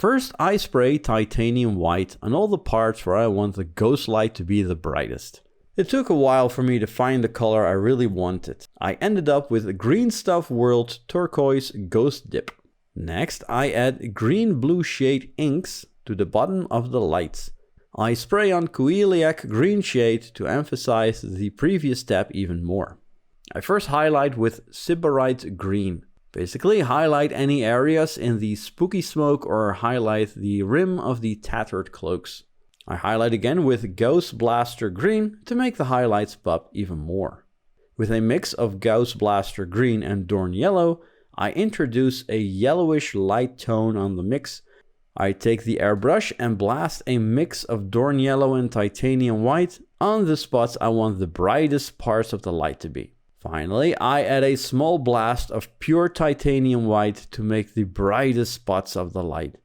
First, I spray titanium white on all the parts where I want the ghost light to be the brightest. It took a while for me to find the color I really wanted. I ended up with a Greenstuff World Turquoise Ghost Dip. Next, I add green blue shade inks to the bottom of the lights. I spray on Coelia Greenshade to emphasize the previous step even more. I first highlight with Sybarite Green. Basically highlight any areas in the spooky smoke or highlight the rim of the tattered cloaks. I highlight again with Gauss Blaster Green to make the highlights pop even more. With a mix of Gauss Blaster Green and Dorn Yellow, I introduce a yellowish light tone on the mix. I take the airbrush and blast a mix of Dorn Yellow and Titanium White on the spots I want the brightest parts of the light to be. Finally, I add a small blast of pure Titanium White to make the brightest spots of the light.